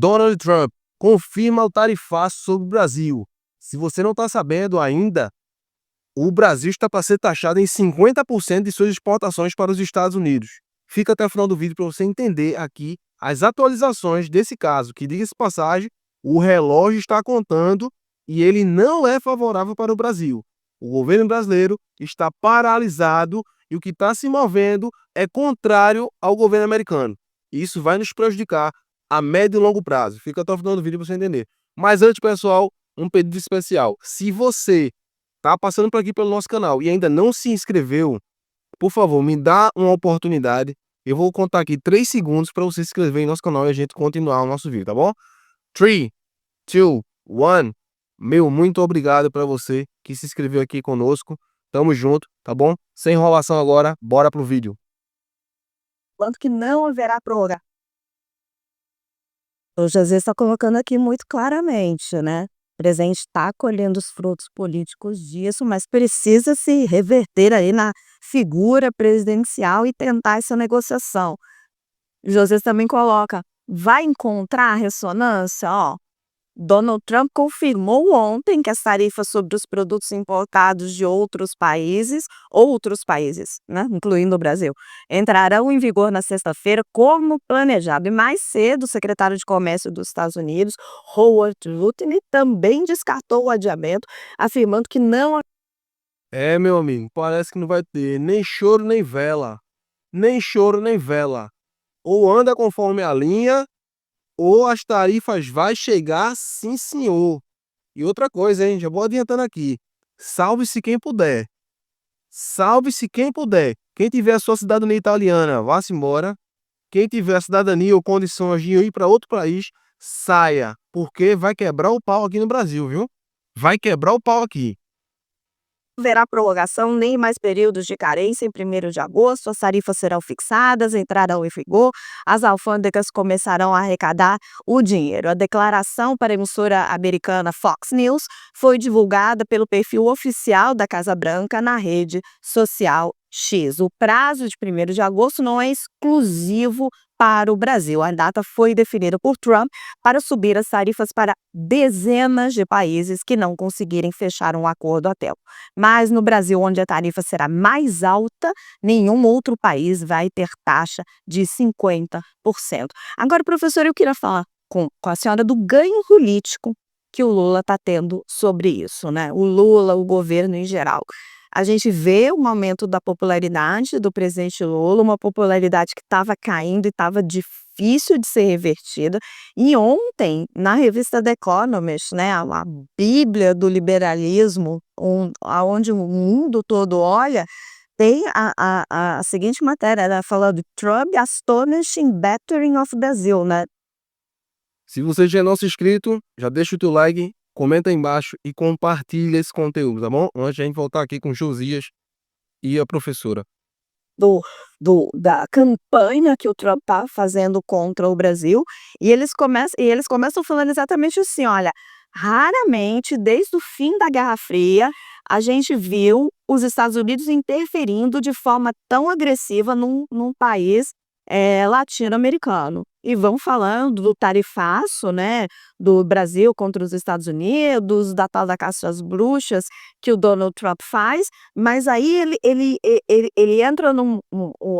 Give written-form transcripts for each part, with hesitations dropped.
Donald Trump confirma o tarifaço sobre o Brasil. Se você não está sabendo ainda, o Brasil está para ser taxado em 50% de suas exportações para os Estados Unidos. Fica até o final do vídeo para você entender aqui as atualizações desse caso, que, diga-se de passagem, o relógio está contando e ele não é favorável para o Brasil. O governo brasileiro está paralisado e o que está se movendo é contrário ao governo americano. E isso vai nos prejudicar a médio e longo prazo. Fica até o final do vídeo para você entender. Mas antes, pessoal, um pedido especial. Se você está passando por aqui pelo nosso canal e ainda não se inscreveu, por favor, me dá uma oportunidade. Eu vou contar aqui 3 segundos para você se inscrever em nosso canal e a gente continuar o nosso vídeo, tá bom? 3, 2, 1. Meu, muito obrigado para você que se inscreveu aqui conosco. Tamo junto, tá bom? Sem enrolação agora, bora pro vídeo. Quanto que não haverá prorrogação. O José está colocando aqui muito claramente, né? O presidente está colhendo os frutos políticos disso, mas precisa se reverter aí na figura presidencial e tentar essa negociação. O José também coloca, vai encontrar ressonância? Ó, Donald Trump confirmou ontem que as tarifas sobre os produtos importados de outros países, né, incluindo o Brasil, entrarão em vigor na sexta-feira, como planejado. E mais cedo, o secretário de Comércio dos Estados Unidos, Howard Lutnick, também descartou o adiamento, afirmando que não. Meu amigo, parece que não vai ter nem choro nem vela. Nem choro nem vela. Ou anda conforme a linha, ou as tarifas vai chegar, sim senhor. E outra coisa, hein? Já vou adiantando aqui. Salve-se quem puder. Salve-se quem puder. Quem tiver a sua cidadania italiana, vá-se embora. Quem tiver a cidadania ou condições de ir para outro país, saia. Porque vai quebrar o pau aqui no Brasil, viu? Vai quebrar o pau aqui. Haverá prorrogação nem mais períodos de carência em 1º de agosto, as tarifas serão fixadas, entrarão em vigor, as alfândegas começarão a arrecadar o dinheiro. A declaração para a emissora americana Fox News foi divulgada pelo perfil oficial da Casa Branca na rede social X. O prazo de 1º de agosto não é exclusivo para o Brasil. A data foi definida por Trump para subir as tarifas para dezenas de países que não conseguirem fechar um acordo a tempo. Mas no Brasil, onde a tarifa será mais alta, nenhum outro país vai ter taxa de 50%. Agora, professor, eu queria falar com a senhora do ganho político que o Lula está tendo sobre isso, né? O Lula, o governo em geral. A gente vê um aumento da popularidade do presidente Lula, uma popularidade que estava caindo e estava difícil de ser revertida. E ontem, na revista The Economist, né, a bíblia do liberalismo, aonde o mundo todo olha, tem a seguinte matéria, ela fala de Trump astonishing battering of Brazil, né? Se você já é nosso inscrito, já deixa o teu like, comenta aí embaixo e compartilha esse conteúdo, tá bom? Antes de a gente voltar aqui com Josias e a professora. Da campanha que o Trump está fazendo contra o Brasil, e eles começam falando exatamente assim: olha, raramente, desde o fim da Guerra Fria, a gente viu os Estados Unidos interferindo de forma tão agressiva num país latino-americano. E vão falando do tarifaço, né, do Brasil contra os Estados Unidos, da tal da caça às bruxas que o Donald Trump faz, mas aí ele entra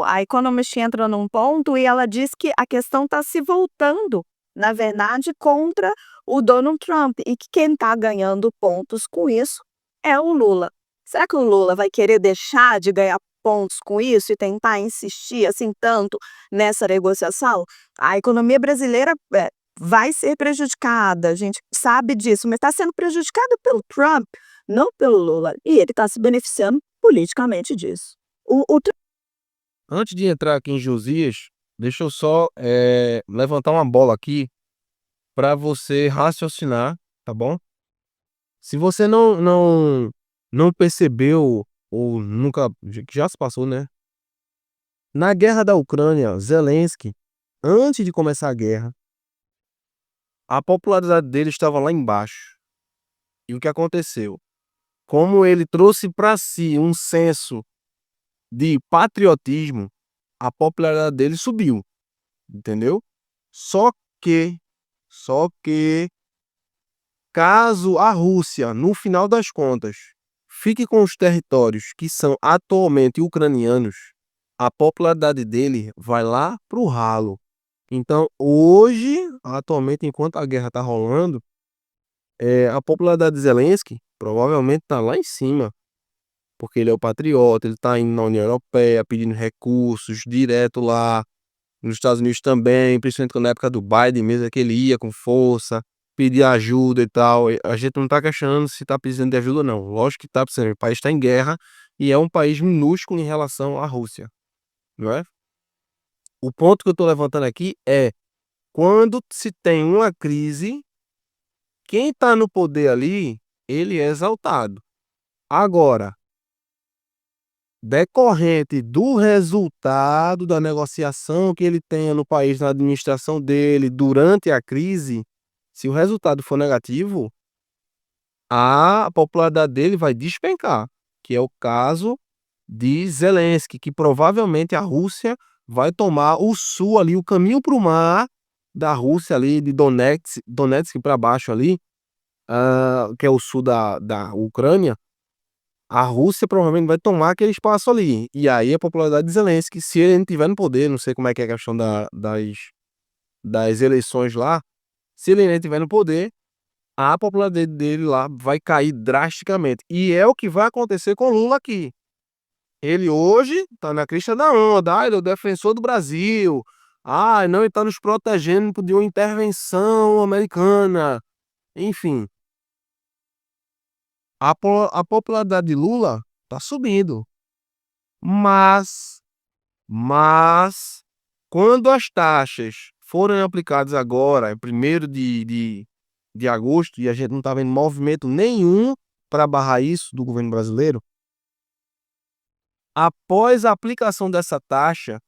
a Economist entra num ponto e ela diz que a questão está se voltando, na verdade, contra o Donald Trump, e que quem está ganhando pontos com isso é o Lula. Será que o Lula vai querer deixar de ganhar pontos com isso e tentar insistir assim tanto nessa negociação? A economia brasileira vai ser prejudicada, a gente sabe disso, mas está sendo prejudicada pelo Trump, não pelo Lula. E ele está se beneficiando politicamente disso. Antes de entrar aqui em Josias, deixa eu só levantar uma bola aqui para você raciocinar, tá bom? Se você não percebeu ou nunca, que já se passou, né? Na guerra da Ucrânia, Zelensky, antes de começar a guerra, a popularidade dele estava lá embaixo. E o que aconteceu? Como ele trouxe para si um senso de patriotismo, a popularidade dele subiu, entendeu? Só que Só que, caso a Rússia, no final das contas, fique com os territórios que são atualmente ucranianos, a popularidade dele vai lá pro ralo. Então, hoje, atualmente, enquanto a guerra está rolando, a popularidade de Zelensky provavelmente está lá em cima, porque ele é o patriota, ele está indo na União Europeia pedindo recursos direto lá, nos Estados Unidos também, principalmente na época do Biden mesmo, é que ele ia com força, pedir ajuda e tal. A gente não está questionando se está precisando de ajuda ou não. Lógico que está precisando, o país está em guerra e é um país minúsculo em relação à Rússia, não é? O ponto que eu estou levantando aqui é, quando se tem uma crise, quem está no poder ali, ele é exaltado. Agora, decorrente do resultado da negociação que ele tenha no país, na administração dele, durante a crise, se o resultado for negativo, a popularidade dele vai despencar, que é o caso de Zelensky, que provavelmente a Rússia vai tomar o sul ali, o caminho para o mar da Rússia ali, de Donetsk para baixo ali, que é o sul da Ucrânia. A Rússia provavelmente vai tomar aquele espaço ali. E aí a popularidade de Zelensky, se ele não estiver no poder, não sei como é que é a questão das eleições lá, se ele não estiver no poder, a popularidade dele lá vai cair drasticamente. E é o que vai acontecer com Lula aqui. Ele hoje está na crista da onda, ele é o defensor do Brasil, não, ele está nos protegendo de uma intervenção americana. Enfim, a popularidade de Lula está subindo. Mas, quando as taxas forem aplicadas agora, em 1º de agosto, e a gente não está vendo movimento nenhum para barrar isso do governo brasileiro, após a aplicação dessa taxa,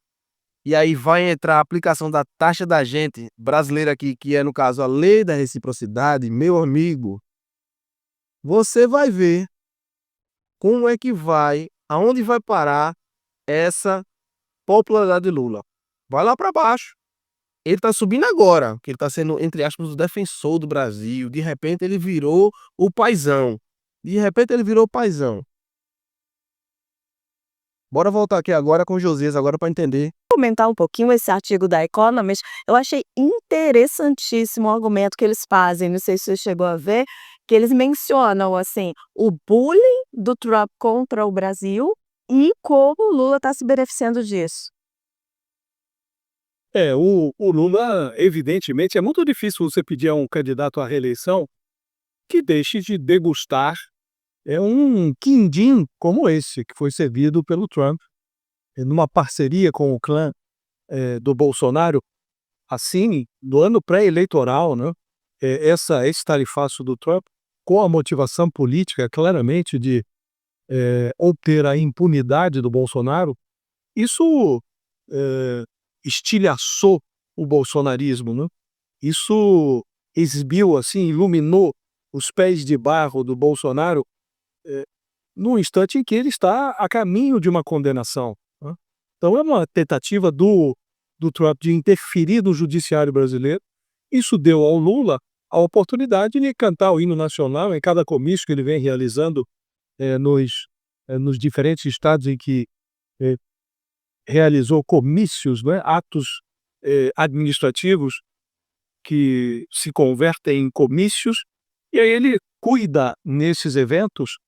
e aí vai entrar a aplicação da taxa da gente brasileira aqui, que é, no caso, a lei da reciprocidade, meu amigo, você vai ver como é que vai, aonde vai parar essa popularidade de Lula. Vai lá para baixo. Ele tá subindo agora, que ele tá sendo, entre aspas, o defensor do Brasil. De repente ele virou o paizão. Bora voltar aqui agora com o Josias, agora para entender. Comentar um pouquinho esse artigo da Economist, eu achei interessantíssimo o argumento que eles fazem, não sei se você chegou a ver, que eles mencionam, assim, o bullying do Trump contra o Brasil e como o Lula está se beneficiando disso. O Lula, evidentemente, é muito difícil você pedir a um candidato à reeleição que deixe de degustar um quindim como esse, que foi servido pelo Trump, numa parceria com o clã do Bolsonaro, assim, no ano pré-eleitoral, né? Esse tarifaço do Trump, com a motivação política, claramente, de obter a impunidade do Bolsonaro, isso estilhaçou o bolsonarismo, né? Isso exibiu, assim, iluminou os pés de barro do Bolsonaro no instante em que ele está a caminho de uma condenação, né? Então é uma tentativa do Trump de interferir no judiciário brasileiro. Isso deu ao Lula a oportunidade de cantar o hino nacional em cada comício que ele vem realizando nos diferentes estados em que realizou comícios, né, atos administrativos que se convertem em comícios, e aí ele cuida, nesses eventos,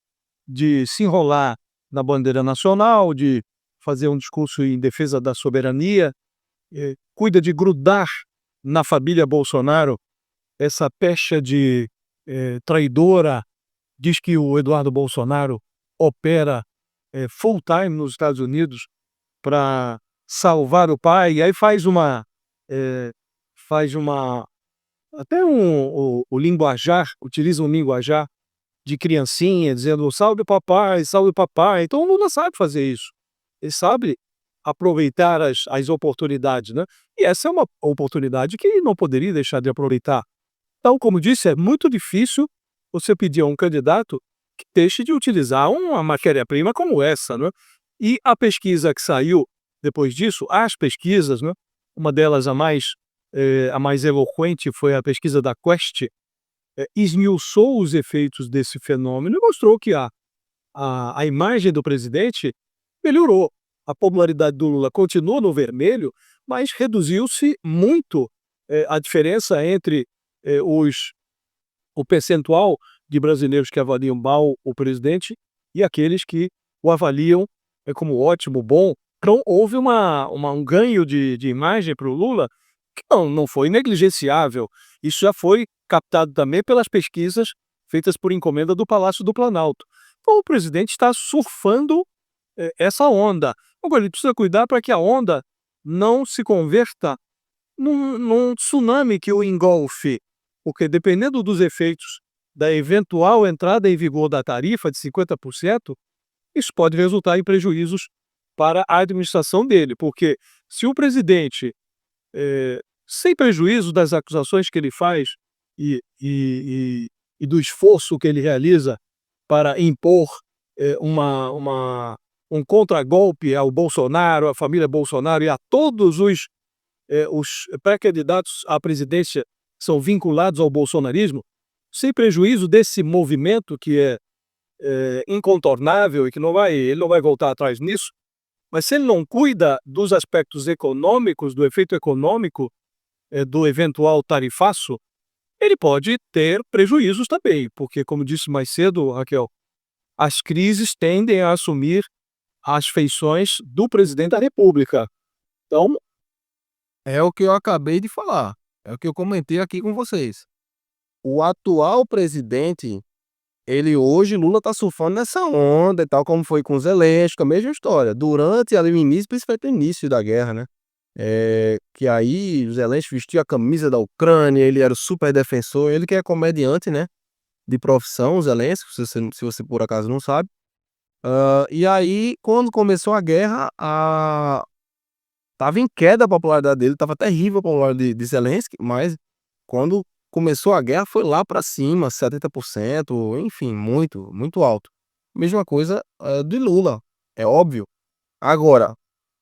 de se enrolar na bandeira nacional, de fazer um discurso em defesa da soberania, cuida de grudar na família Bolsonaro essa pecha de traidora. Diz que o Eduardo Bolsonaro opera full time nos Estados Unidos para salvar o pai, e aí até o linguajar, utiliza um linguajar de criancinha, dizendo salve papai, salve papai. Então o Lula sabe fazer isso, ele sabe aproveitar as oportunidades, né? E essa é uma oportunidade que ele não poderia deixar de aproveitar. Então, como disse, é muito difícil você pedir a um candidato que deixe de utilizar uma matéria-prima como essa, né? E a pesquisa que saiu depois disso, as pesquisas, né? Uma delas a mais a mais eloquente foi a pesquisa da Quest, esmiuçou os efeitos desse fenômeno e mostrou que a imagem do presidente melhorou. A popularidade do Lula continua no vermelho, mas reduziu-se muito a diferença entre o percentual de brasileiros que avaliam mal o presidente e aqueles que o avaliam como ótimo, bom. Então, houve um ganho de imagem para o Lula que não foi negligenciável. Isso já foi captado também pelas pesquisas feitas por encomenda do Palácio do Planalto. Então, o presidente está surfando essa onda. Agora, ele precisa cuidar para que a onda não se converta num tsunami que o engolfe, porque dependendo dos efeitos da eventual entrada em vigor da tarifa de 50%, isso pode resultar em prejuízos para a administração dele, porque se o presidente, sem prejuízo das acusações que ele faz e do esforço que ele realiza para impor um contragolpe ao Bolsonaro, à família Bolsonaro e a todos os pré-candidatos à presidência que são vinculados ao bolsonarismo, sem prejuízo desse movimento que é incontornável e que ele não vai voltar atrás nisso, mas se ele não cuida dos aspectos econômicos, do efeito econômico do eventual tarifaço, ele pode ter prejuízos também, porque, como disse mais cedo, Raquel, as crises tendem a assumir as feições do presidente da República. Então, É o que eu acabei de falar. É o que eu comentei aqui com vocês. O atual presidente, ele hoje, Lula tá surfando nessa onda e tal, como foi com Zelensky, a mesma história. Durante ali o início, principalmente o início da guerra, né? Que aí o Zelensky vestia a camisa da Ucrânia, ele era o super defensor, ele que é comediante, né? De profissão, o Zelensky, se você por acaso não sabe. E aí, quando começou a guerra, tava em queda a popularidade dele, tava terrível a popularidade de Zelensky, mas quando começou a guerra foi lá pra cima, 70%, enfim, muito, muito alto. Mesma coisa de Lula, é óbvio. Agora,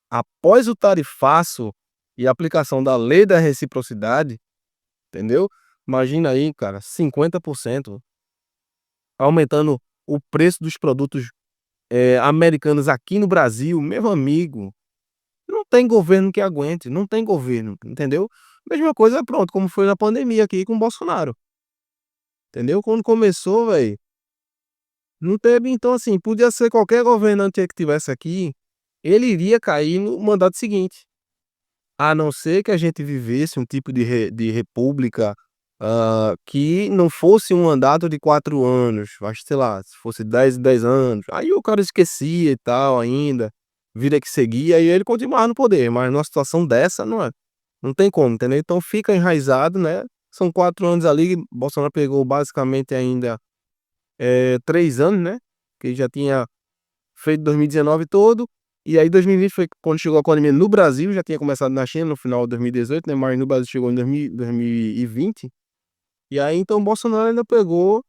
após o tarifaço e a aplicação da lei da reciprocidade, entendeu? Imagina aí, cara, 50% aumentando o preço dos produtos americanos aqui no Brasil, meu amigo. Não tem governo que aguente, não tem governo, entendeu? Mesma coisa, pronto, como foi na pandemia aqui com o Bolsonaro, entendeu? Quando começou, velho, não teve, então assim, podia ser qualquer governante que tivesse aqui, ele iria cair no mandato seguinte. A não ser que a gente vivesse um tipo de república que não fosse um mandato de 4 anos, acho que, sei lá, se fosse 10 em 10 anos, aí o cara esquecia e tal ainda, vida que seguia e ele continuava no poder, mas numa situação dessa não tem como, entendeu? Então fica enraizado, né? São 4 anos ali, Bolsonaro pegou basicamente ainda 3 anos, né? Que ele já tinha feito 2019 todo, e aí 2020 foi quando chegou a pandemia no Brasil, já tinha começado na China no final de 2018, né? Mas no Brasil chegou em 2020. E aí então o Bolsonaro ainda pegou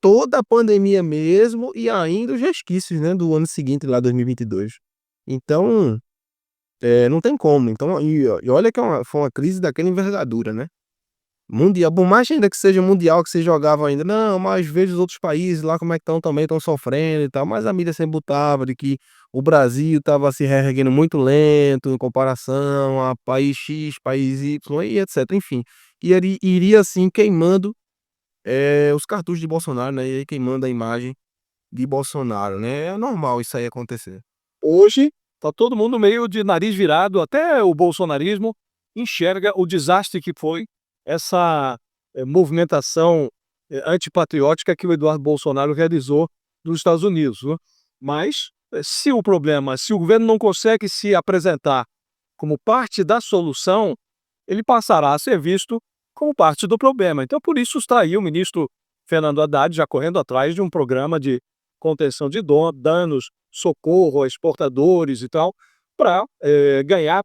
toda a pandemia mesmo e ainda os resquícios, né, do ano seguinte, lá 2022. Então, não tem como. Então, e olha que foi uma crise daquela envergadura, né? Mundial, por mais ainda que seja mundial, que você jogava ainda, não, mas veja os outros países lá como é que estão também, estão sofrendo e tal, mas a mídia sempre botava de que o Brasil estava se reerguendo muito lento em comparação a país X, país Y e etc, enfim. E ele iria assim queimando os cartuchos de Bolsonaro, né, e aí queimando a imagem de Bolsonaro, né, é normal isso aí acontecer. hoje, está todo mundo meio de nariz virado, até o bolsonarismo enxerga o desastre que foi essa movimentação antipatriótica que o Eduardo Bolsonaro realizou nos Estados Unidos, né? Mas, se o governo não consegue se apresentar como parte da solução, ele passará a ser visto como parte do problema. Então, por isso está aí o ministro Fernando Haddad já correndo atrás de um programa de contenção de danos, socorro a exportadores e tal, para ganhar.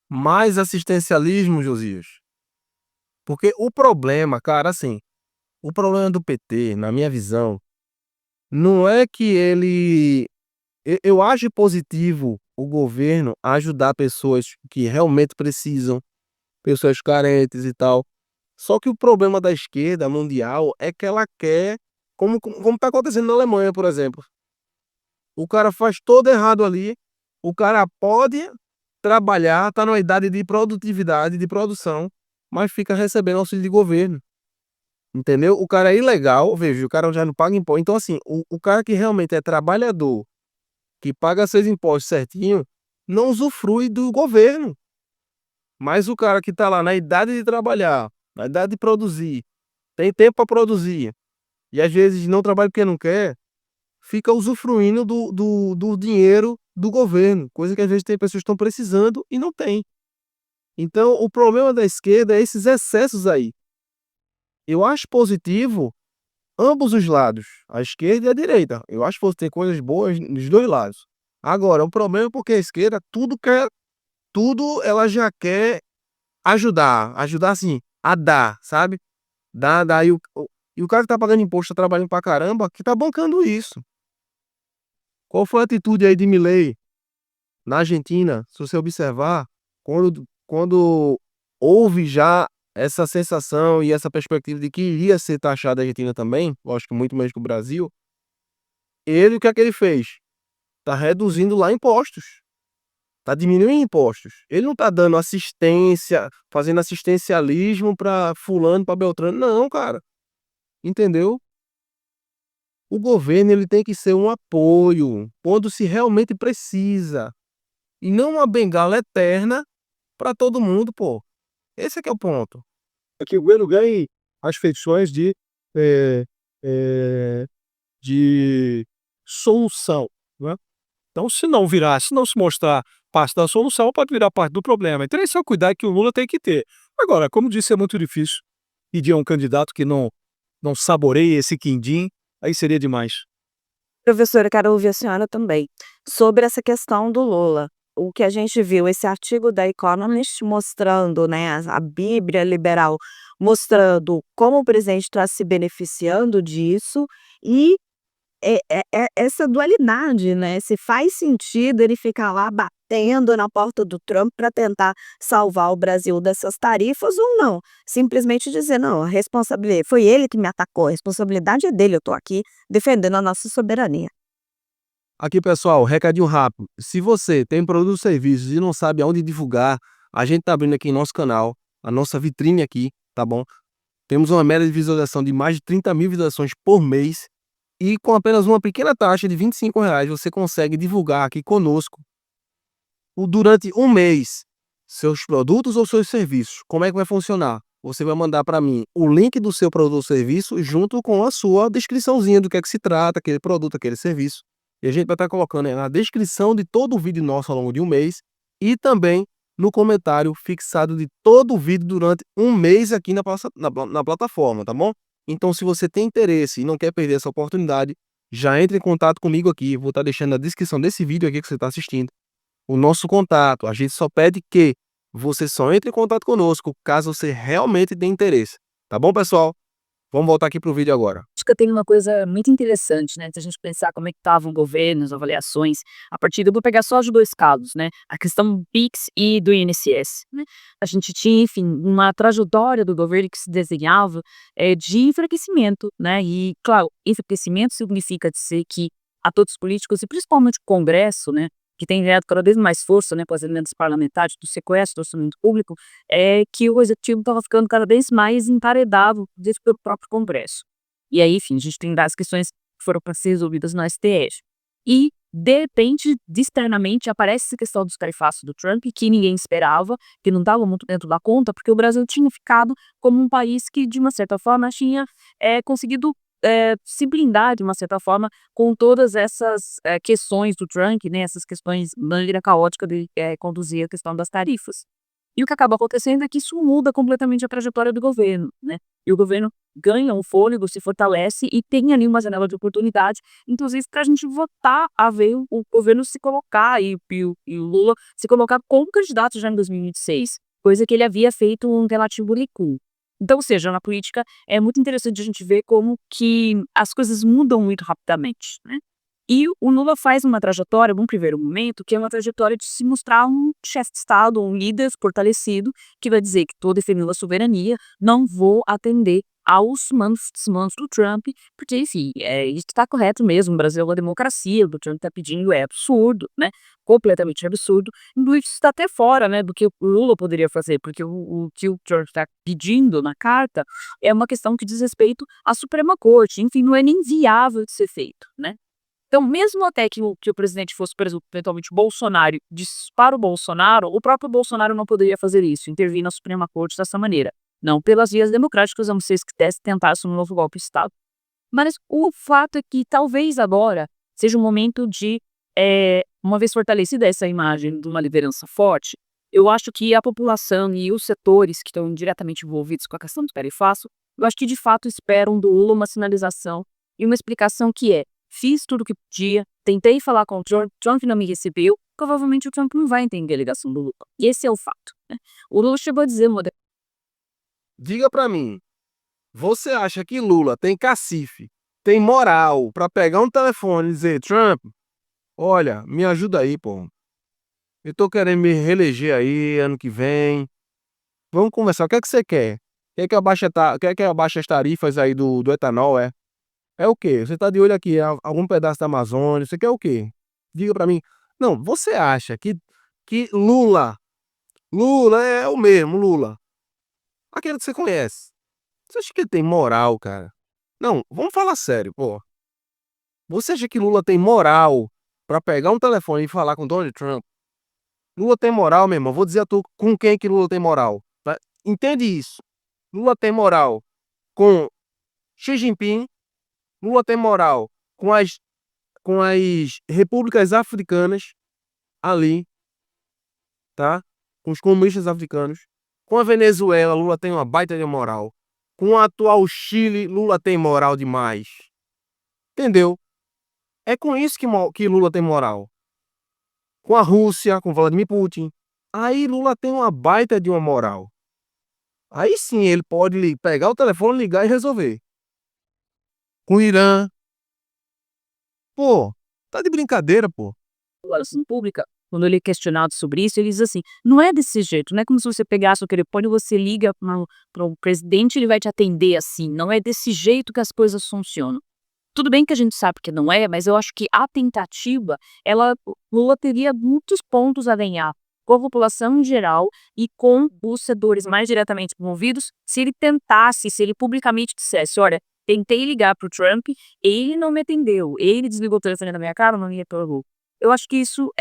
Mais assistencialismo, Josias. Porque o problema, cara, assim, o problema do PT, na minha visão, não é que eu acho positivo o governo ajudar pessoas que realmente precisam, pessoas carentes e tal. Só que o problema da esquerda mundial é que ela quer, como está acontecendo na Alemanha, por exemplo. O cara faz todo errado ali, o cara pode trabalhar, tá numa idade de produtividade, de produção, mas fica recebendo auxílio de governo. Entendeu? O cara é ilegal, veja, o cara já não paga imposto. Então, assim, o cara que realmente é trabalhador, que paga seus impostos certinho, não usufrui do governo. Mas o cara que tá lá na idade de trabalhar, na idade de produzir, tem tempo para produzir, e às vezes não trabalha porque não quer, fica usufruindo do dinheiro do governo, coisa que às vezes tem pessoas que estão precisando e não tem. Então, o problema da esquerda é esses excessos aí. Eu acho positivo ambos os lados, a esquerda e a direita. Eu acho que tem coisas boas nos dois lados. Agora, o problema é porque a esquerda tudo ela já quer ajudar assim, a dar, sabe? Dá, e o cara que tá pagando imposto, tá trabalhando pra caramba, que tá bancando isso. Qual foi a atitude aí de Milei na Argentina? Se você observar, quando houve já essa sensação e essa perspectiva de que iria ser taxada a Argentina também, lógico que muito menos que o Brasil, o que é que ele fez? Tá reduzindo lá impostos, tá diminuindo impostos. Ele não tá dando assistência, fazendo assistencialismo pra fulano, pra Beltrano, não, cara. Entendeu? O governo ele tem que ser um apoio quando se realmente precisa e não uma bengala eterna para todo mundo, pô. Esse é que é o ponto. É que o governo ganhe as feições eh, eh, de solução, né? Então, se não se mostrar parte da solução, pode virar parte do problema. Então, esse é o cuidado que o Lula tem que ter. Agora, como disse, é muito difícil pedir a um candidato que não saboreie esse quindim, aí seria demais. Professora, quero ouvir a senhora também, sobre essa questão do Lula. O que a gente viu, esse artigo da Economist mostrando, né, a Bíblia liberal, mostrando como o presidente está se beneficiando disso e essa dualidade, né, se faz sentido ele ficar lá batendo na porta do Trump para tentar salvar o Brasil dessas tarifas ou não. Simplesmente dizer: "Não, a responsabilidade foi ele que me atacou, a responsabilidade é dele, eu estou aqui defendendo a nossa soberania". Aqui, pessoal, recadinho rápido. Se você tem produtos e serviços e não sabe aonde divulgar, a gente tá abrindo aqui em nosso canal, a nossa vitrine aqui, tá bom? Temos uma média de visualização de mais de 30 mil visualizações por mês. E com apenas uma pequena taxa de R$ 25, você consegue divulgar aqui conosco durante um mês seus produtos ou seus serviços. Como é que vai funcionar? Você vai mandar para mim o link do seu produto ou serviço junto com a sua descriçãozinha do que é que se trata, aquele produto, aquele serviço. E a gente vai estar colocando na descrição de todo o vídeo nosso ao longo de um mês e também no comentário fixado de todo o vídeo durante um mês aqui na plataforma, tá bom? Então, se você tem interesse e não quer perder essa oportunidade, já entre em contato comigo aqui. Vou estar deixando na descrição desse vídeo aqui que você está assistindo o nosso contato. A gente só pede que você só entre em contato conosco caso você realmente tenha interesse. Tá bom, pessoal? Vamos voltar aqui para o vídeo agora. Acho que tem uma coisa muito interessante, né, se a gente pensar como é que estavam governos, avaliações, a partir eu vou pegar só os 2 casos, né, a questão do PIX e do INSS, né. A gente tinha, enfim, uma trajetória do governo que se desenhava, de enfraquecimento, né, e claro, enfraquecimento significa dizer que atores políticos e principalmente o Congresso, né, que tem ganhado cada vez mais força, né, com as emendas parlamentares, do sequestro do orçamento público, é que o executivo estava ficando cada vez mais emparedado dentro do próprio Congresso. E aí, enfim, a gente tem várias questões que foram para ser resolvidas no STF. E, de repente, externamente, aparece essa questão dos tarifaços do Trump, que ninguém esperava, que não estava muito dentro da conta, porque o Brasil tinha ficado como um país que, de uma certa forma, tinha conseguido se blindar, de uma certa forma, com todas essas questões do Trump, né, essas questões, maneira caótica de conduzir a questão das tarifas. E o que acaba acontecendo é que isso muda completamente a trajetória do governo, né? E o governo ganha um fôlego, se fortalece e tem ali uma janela de oportunidade, inclusive para a gente votar a ver o governo se colocar e o Lula se colocar como candidato já em 2026, coisa que ele havia feito um relativo recuo. Então, ou seja, na política é muito interessante a gente ver como que as coisas mudam muito rapidamente, né? E o Lula faz uma trajetória, num primeiro momento, que é uma trajetória de se mostrar um chefe de Estado, um líder fortalecido, que vai dizer que estou defendendo a soberania, não vou atender aos desmandos do Trump, porque, enfim, isso está correto mesmo, o Brasil é uma democracia, o que o Trump está pedindo é absurdo, né? Completamente absurdo, e isso está até fora, né, do que o Lula poderia fazer, porque o que o Trump está pedindo na carta é uma questão que diz respeito à Suprema Corte, enfim, não é nem viável de ser feito, né? Então, mesmo até que o presidente fosse, por exemplo, eventualmente Bolsonaro, para o Bolsonaro, o próprio Bolsonaro não poderia fazer isso, intervir na Suprema Corte dessa maneira. Não pelas vias democráticas, a não ser que tentasse um novo golpe de Estado. Mas o fato é que talvez agora seja um momento de, uma vez fortalecida essa imagem de uma liderança forte, eu acho que a população e os setores que estão diretamente envolvidos com a questão do espera e faço, eu acho que de fato esperam do Lula uma sinalização e uma explicação que fiz tudo o que podia, tentei falar com o Trump não me recebeu, provavelmente o Trump não vai entender a ligação do Lula. E esse é o fato, né? O Lula chegou a dizer, Diga pra mim, você acha que Lula tem cacife, tem moral pra pegar um telefone e dizer, Trump, olha, me ajuda aí, pô. Eu tô querendo me reeleger aí ano que vem. Vamos conversar. O que é que você quer? Quer que abaixe as tarifas aí do etanol, é? É o quê? Você tá de olho aqui, algum pedaço da Amazônia, você quer o quê? Diga pra mim. Não, você acha que Lula é o mesmo, Lula. Aquele que você conhece. Você acha que ele tem moral, cara? Não, vamos falar sério, pô. Você acha que Lula tem moral pra pegar um telefone e falar com Donald Trump? Lula tem moral, meu irmão. Vou dizer a tu com quem que Lula tem moral. Tá? Entende isso? Lula tem moral com Xi Jinping. Lula tem moral com as repúblicas africanas ali, tá? Com os comunistas africanos. Com a Venezuela, Lula tem uma baita de moral. Com o atual Chile, Lula tem moral demais. Entendeu? É com isso que Lula tem moral. Com a Rússia, com Vladimir Putin. Aí Lula tem uma baita de uma moral. Aí sim ele pode pegar o telefone, ligar e resolver. Com o Irã. Pô, tá de brincadeira, pô. declaração pública, quando ele é questionado sobre isso, ele diz assim, não é desse jeito, não é como se você pegasse o telefone e você liga para o presidente e ele vai te atender assim, não é desse jeito que as coisas funcionam. Tudo bem que a gente sabe que não é, mas eu acho que a tentativa, Lula teria muitos pontos a ganhar com a população em geral e com os setores mais diretamente envolvidos, se ele tentasse, se ele publicamente dissesse, olha, tentei ligar para o Trump, ele não me atendeu, ele desligou o telefone da minha cara, não me retornou. Eu acho que isso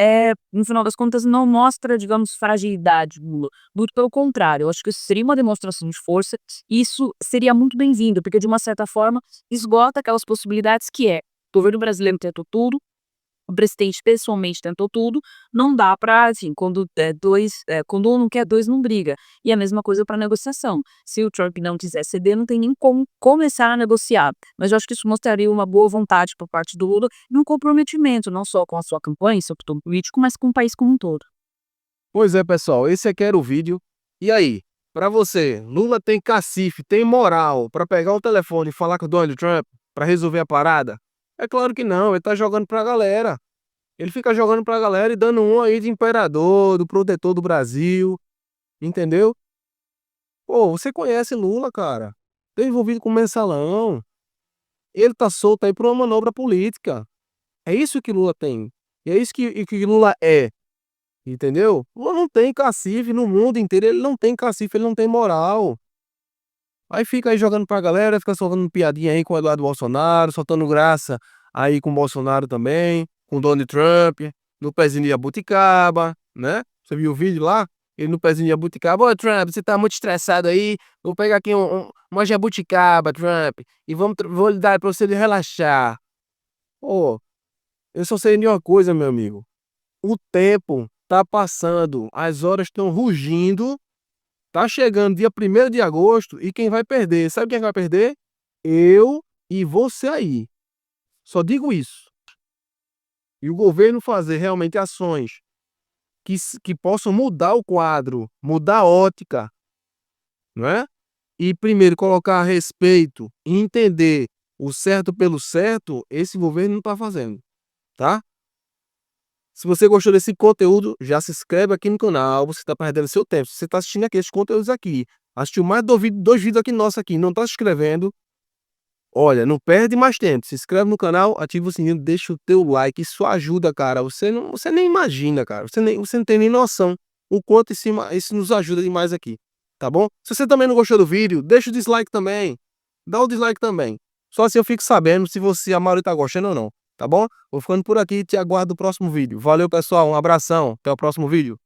no final das contas, não mostra, digamos, fragilidade do Lula. Muito pelo contrário, eu acho que isso seria uma demonstração de força e isso seria muito bem-vindo, porque de uma certa forma esgota aquelas possibilidades que o governo brasileiro tentou tudo, o presidente pessoalmente tentou tudo, não dá para, assim, quando um não quer, dois não briga. E a mesma coisa para negociação. Se o Trump não quiser ceder, não tem nem como começar a negociar. Mas eu acho que isso mostraria uma boa vontade por parte do Lula e um comprometimento, não só com a sua campanha, seu plano político, mas com o país como um todo. Pois é, pessoal, esse aqui era o vídeo. E aí, pra você, Lula tem cacife, tem moral pra pegar o telefone e falar com o Donald Trump pra resolver a parada? É claro que não, ele tá jogando pra galera. Ele fica jogando pra galera e dando um aí de imperador, do protetor do Brasil, entendeu? Pô, você conhece Lula, cara. Tá envolvido com mensalão. Ele tá solto aí por uma manobra política. É isso que Lula tem. E é isso que Lula é. Entendeu? Lula não tem cacife no mundo inteiro, ele não tem cacife, ele não tem moral. Aí fica aí jogando pra galera, fica soltando piadinha aí com o Eduardo Bolsonaro, soltando graça aí com o Bolsonaro também, com o Donald Trump, no pezinho de jabuticaba, né? Você viu o vídeo lá? Ele no pezinho de jabuticaba. Ô, Trump, você tá muito estressado aí, vou pegar aqui uma jabuticaba, Trump, e vou lhe dar pra você relaxar. Ô, eu só sei de uma coisa, meu amigo. O tempo tá passando, as horas estão rugindo, tá chegando dia 1º de agosto e quem vai perder? Sabe quem vai perder? Eu e você aí. Só digo isso. E o governo fazer realmente ações que possam mudar o quadro, mudar a ótica, não é? E primeiro colocar respeito e entender o certo pelo certo, esse governo não está fazendo. tá? Se você gostou desse conteúdo, já se inscreve aqui no canal, você está perdendo seu tempo. Se você está assistindo aqui esses conteúdos aqui, assistiu mais de dois vídeos aqui nossos aqui, não está se inscrevendo, olha, não perde mais tempo. Se inscreve no canal, ativa o sininho, deixa o teu like, isso ajuda, cara. Você nem imagina, cara. Você não tem nem noção o quanto isso nos ajuda demais aqui, tá bom? Se você também não gostou do vídeo, deixa o dislike também. Dá o dislike também. Só assim eu fico sabendo se a maioria tá gostando ou não, tá bom? Vou ficando por aqui e te aguardo no próximo vídeo. Valeu, pessoal. Um abração. Até o próximo vídeo.